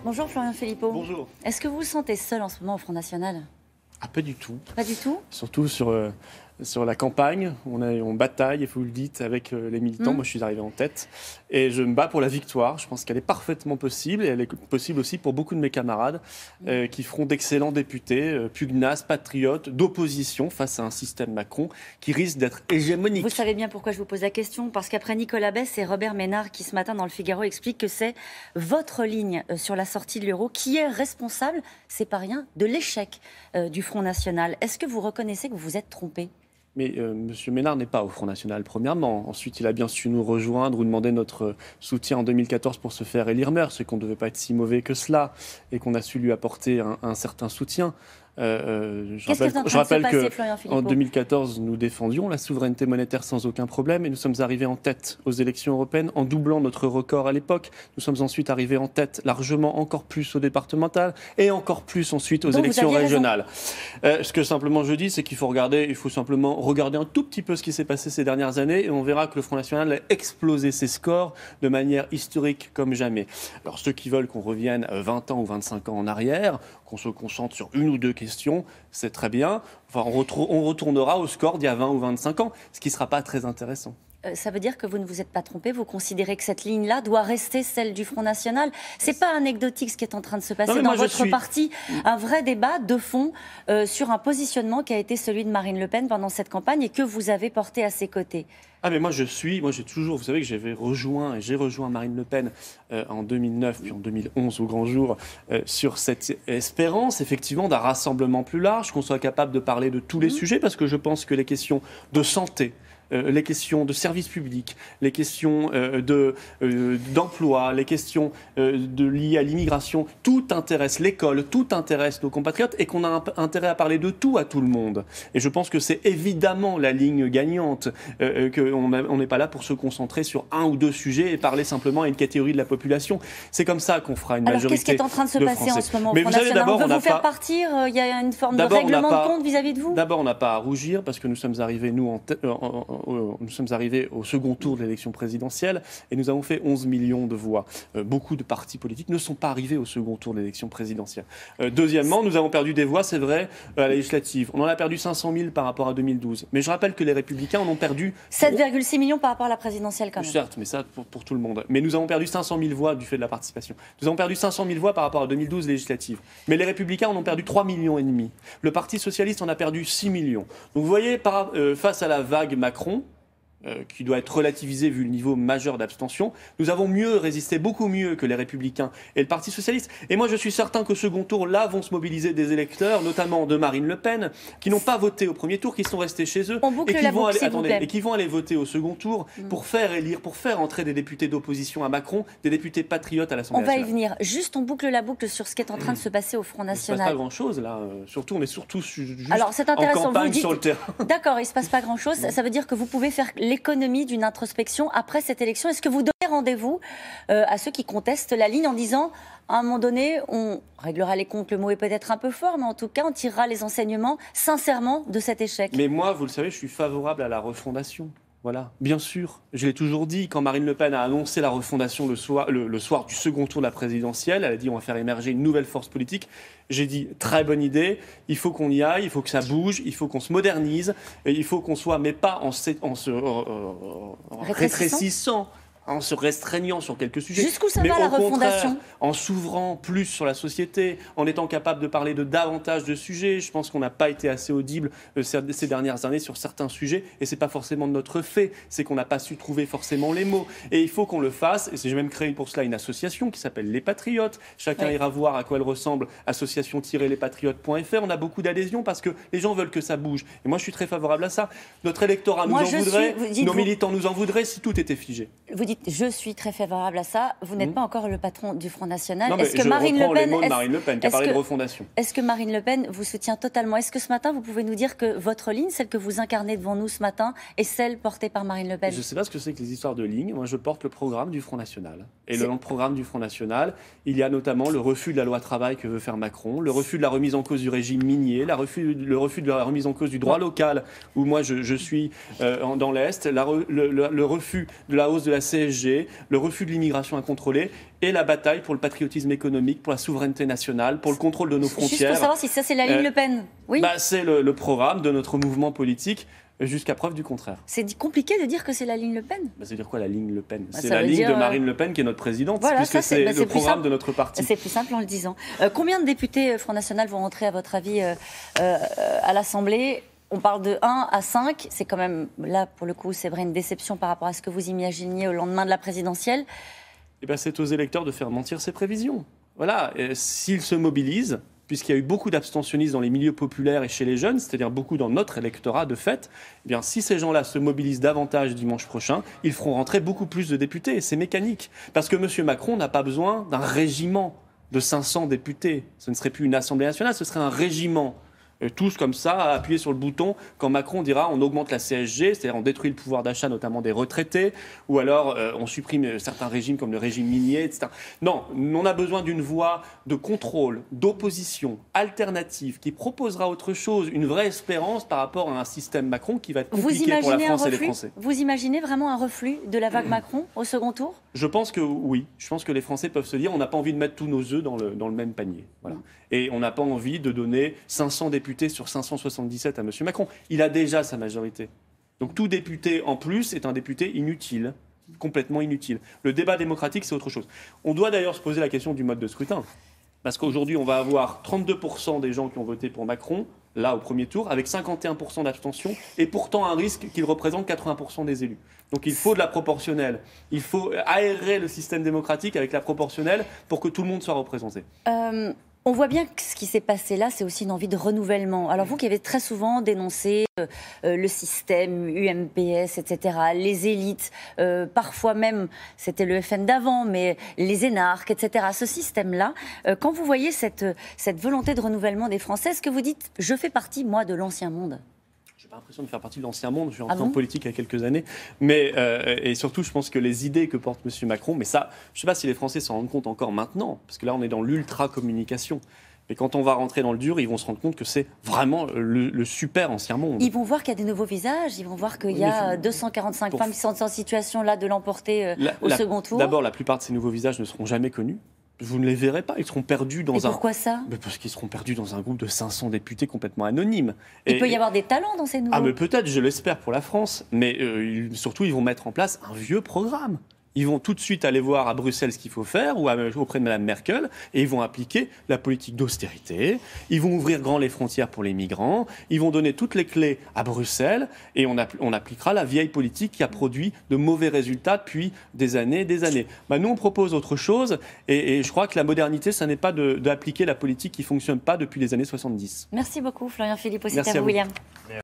Bonjour Florian Philippot. Bonjour. Est-ce que vous vous sentez seul en ce moment au Front National? Ah, pas du tout. Pas du tout? Surtout sur la campagne, on bataille, et vous le dites, avec les militants. Moi, je suis arrivé en tête et je me bats pour la victoire. Je pense qu'elle est parfaitement possible et elle est possible aussi pour beaucoup de mes camarades qui feront d'excellents députés, pugnaces, patriotes, d'opposition face à un système Macron qui risque d'être hégémonique. Vous savez bien pourquoi je vous pose la question, parce qu'après Nicolas Besse et Robert Ménard qui ce matin dans le Figaro expliquent que c'est votre ligne sur la sortie de l'euro qui est responsable, c'est pas rien, de l'échec du Front National. Est-ce que vous reconnaissez que vous vous êtes trompé ? Mais M. Ménard n'est pas au Front National, premièrement. Ensuite, il a bien su nous rejoindre ou demander notre soutien en 2014 pour se faire élire maire, ce qu'on ne devait pas être si mauvais que cela, et qu'on a su lui apporter un certain soutien. Je rappelle qu'en 2014, nous défendions la souveraineté monétaire sans aucun problème et nous sommes arrivés en tête aux élections européennes en doublant notre record à l'époque. Nous sommes ensuite arrivés en tête largement encore plus aux départementales et encore plus ensuite aux élections régionales. Ce que simplement je dis, c'est qu'il faut simplement regarder un tout petit peu ce qui s'est passé ces dernières années et on verra que le Front National a explosé ses scores de manière historique comme jamais. Alors ceux qui veulent qu'on revienne 20 ans ou 25 ans en arrière, qu'on se concentre sur une ou deux questions, c'est très bien. Enfin, on retournera au score d'il y a 20 ou 25 ans, ce qui ne sera pas très intéressant. Ça veut dire que vous ne vous êtes pas trompé, vous considérez que cette ligne-là doit rester celle du Front National. C'est pas anecdotique ce qui est en train de se passer dans votre parti. Un vrai débat de fond sur un positionnement qui a été celui de Marine Le Pen pendant cette campagne et que vous avez porté à ses côtés. Ah mais moi j'ai toujours, vous savez que j'ai rejoint Marine Le Pen en 2009 puis en 2011 au grand jour sur cette espérance effectivement d'un rassemblement plus large, qu'on soit capable de parler de tous les sujets parce que je pense que les questions de santé, les questions de services publics, les questions d'emploi, les questions liées à l'immigration, tout intéresse l'école, tout intéresse nos compatriotes et qu'on a intérêt à parler de tout à tout le monde. Et je pense que c'est évidemment la ligne gagnante, qu'on n'est pas là pour se concentrer sur un ou deux sujets et parler simplement à une catégorie de la population. C'est comme ça qu'on fera une majorité. Alors qu'est-ce qui est en train de se passer en ce moment au Front National? On veut vous faire partir, il y a une forme de règlement de compte vis-à-vis de vous? D'abord, on n'a pas à rougir parce que nous sommes arrivés, nous sommes arrivés au second tour de l'élection présidentielle et nous avons fait 11 millions de voix. Beaucoup de partis politiques ne sont pas arrivés au second tour de l'élection présidentielle. Deuxièmement, nous avons perdu des voix, c'est vrai, à la législative. On en a perdu 500 000 par rapport à 2012. Mais je rappelle que les Républicains en ont perdu... 7,6 millions par rapport à la présidentielle quand même. Certes, mais ça pour tout le monde. Mais nous avons perdu 500 000 voix du fait de la participation. Nous avons perdu 500 000 voix par rapport à 2012 législative. Mais les Républicains en ont perdu 3,5 millions. Le Parti Socialiste en a perdu 6 millions. Donc vous voyez, face à la vague Macron, qui doit être relativisé vu le niveau majeur d'abstention, nous avons résisté beaucoup mieux que les Républicains et le Parti Socialiste. Et moi, je suis certain qu'au second tour, là, vont se mobiliser des électeurs, notamment de Marine Le Pen, qui n'ont pas voté au premier tour, qui sont restés chez eux et qui vont aller voter au second tour pour faire entrer des députés d'opposition à Macron, des députés patriotes à l'Assemblée nationale. On va y venir. Juste, on boucle la boucle sur ce qui est en train de se passer au Front National. Il ne se passe pas grand-chose, là. On est surtout juste en campagne sur le terrain. D'accord, il ne se passe pas grand-chose. Ça veut dire que vous pouvez faire l'économie d'une introspection après cette élection. Est-ce que vous donnez rendez-vous à ceux qui contestent la ligne en disant à un moment donné, on réglera les comptes, le mot est peut-être un peu fort, mais en tout cas, on tirera les enseignements sincèrement de cet échec? Mais moi, vous le savez, je suis favorable à la refondation. Voilà, bien sûr. Je l'ai toujours dit, quand Marine Le Pen a annoncé la refondation le soir du second tour de la présidentielle, elle a dit on va faire émerger une nouvelle force politique. J'ai dit très bonne idée, il faut qu'on y aille, il faut que ça bouge, il faut qu'on se modernise, et il faut qu'on soit, mais pas en se rétrécissant, en se restreignant sur quelques sujets. Jusqu'où ça va la refondation? En s'ouvrant plus sur la société, en étant capable de parler de davantage de sujets. Je pense qu'on n'a pas été assez audible ces dernières années sur certains sujets, et c'est pas forcément de notre fait, c'est qu'on n'a pas su trouver forcément les mots. Et il faut qu'on le fasse, et j'ai même créé pour cela une association qui s'appelle Les Patriotes. Chacun ira voir à quoi elle ressemble, association-lespatriotes.fr. On a beaucoup d'adhésions parce que les gens veulent que ça bouge. Et moi, je suis très favorable à ça. Notre électorat nous en voudrait, nos militants nous en voudraient si tout était figé. Vous dites je suis très favorable à ça. Vous n'êtes pas encore le patron du Front National. Non, mais je reprends les mots de Marine Le Pen qui a parlé de refondation. Est-ce que Marine Le Pen vous soutient totalement? Est-ce que ce matin, vous pouvez nous dire que votre ligne, celle que vous incarnez devant nous ce matin, est celle portée par Marine Le Pen? Je ne sais pas ce que c'est que les histoires de ligne. Moi, je porte le programme du Front National. Et dans le programme du Front National, il y a notamment le refus de la loi travail que veut faire Macron, le refus de la remise en cause du régime minier, le refus de la remise en cause du droit local, où moi je suis dans l'Est, le refus de la hausse de la CSG, le refus de l'immigration incontrôlée et la bataille pour le patriotisme économique, pour la souveraineté nationale, pour le contrôle de nos frontières. Juste pour savoir si ça c'est la ligne Le Pen. Oui. C'est le programme de notre mouvement politique. Jusqu'à preuve du contraire. C'est compliqué de dire que c'est la ligne Le Pen. Ça veut dire quoi la ligne Le Pen? C'est la ligne de Marine Le Pen qui est notre présidente, voilà, puisque c'est le programme de notre parti. C'est plus simple en le disant. Combien de députés Front National vont rentrer, à votre avis, à l'Assemblée? On parle de 1 à 5. C'est quand même, là, pour le coup, c'est vrai, une déception par rapport à ce que vous imaginiez au lendemain de la présidentielle. C'est aux électeurs de faire mentir ses prévisions. Voilà, s'ils se mobilisent, puisqu'il y a eu beaucoup d'abstentionnistes dans les milieux populaires et chez les jeunes, c'est-à-dire beaucoup dans notre électorat de fait, si ces gens-là se mobilisent davantage dimanche prochain, ils feront rentrer beaucoup plus de députés. C'est mécanique. Parce que M. Macron n'a pas besoin d'un régiment de 500 députés. Ce ne serait plus une Assemblée nationale, ce serait un régiment. Tous comme ça, à appuyer sur le bouton quand Macron dira on augmente la CSG, c'est-à-dire on détruit le pouvoir d'achat notamment des retraités, ou alors on supprime certains régimes comme le régime minier, etc. Non, on a besoin d'une voie de contrôle, d'opposition, alternative, qui proposera autre chose, une vraie espérance par rapport à un système Macron qui va être compliqué pour la France et les Français. Vous imaginez vraiment un reflux de la vague Macron au second tour? Je pense que oui. Je pense que les Français peuvent se dire on n'a pas envie de mettre tous nos œufs dans le même panier. Voilà. Et on n'a pas envie de donner 500 députés sur 577 à M. Macron. Il a déjà sa majorité. Donc tout député en plus est un député inutile, complètement inutile. Le débat démocratique, c'est autre chose. On doit d'ailleurs se poser la question du mode de scrutin. Parce qu'aujourd'hui, on va avoir 32% des gens qui ont voté pour Macron, là au premier tour, avec 51% d'abstention, et pourtant un risque qu'il représente 80% des élus. Donc il faut de la proportionnelle. Il faut aérer le système démocratique avec la proportionnelle pour que tout le monde soit représenté. On voit bien que ce qui s'est passé là, c'est aussi une envie de renouvellement. Alors vous qui avez très souvent dénoncé le système UMPS, etc., les élites, parfois même, c'était le FN d'avant, mais les énarques, etc., ce système-là, quand vous voyez cette volonté de renouvellement des Français, est-ce que vous dites « je fais partie, moi, de l'ancien monde » ? Je n'ai pas l'impression de faire partie de l'ancien monde, je suis entré en politique il y a quelques années, mais et surtout je pense que les idées que porte M. Macron, mais ça, je ne sais pas si les Français s'en rendent compte encore maintenant, parce que là on est dans l'ultra-communication, mais quand on va rentrer dans le dur, ils vont se rendre compte que c'est vraiment le super ancien monde. Ils vont voir qu'il y a des nouveaux visages, ils vont voir qu'il y a 245 femmes qui sont en situation là de l'emporter au second tour. D'abord, la plupart de ces nouveaux visages ne seront jamais connus. Vous ne les verrez pas, ils seront perdus dans Pourquoi ça ? Parce qu'ils seront perdus dans un groupe de 500 députés complètement anonymes. Il peut y avoir des talents dans ces nouveaux. Mais peut-être, je l'espère pour la France, mais surtout ils vont mettre en place un vieux programme. Ils vont tout de suite aller voir à Bruxelles ce qu'il faut faire, ou auprès de Mme Merkel, et ils vont appliquer la politique d'austérité. Ils vont ouvrir grand les frontières pour les migrants. Ils vont donner toutes les clés à Bruxelles, et on appliquera la vieille politique qui a produit de mauvais résultats depuis des années et des années. Nous, on propose autre chose, et je crois que la modernité, ça n'est pas d'appliquer la politique qui ne fonctionne pas depuis les années 70. Merci beaucoup, Florian Philippot. C'était à vous, William.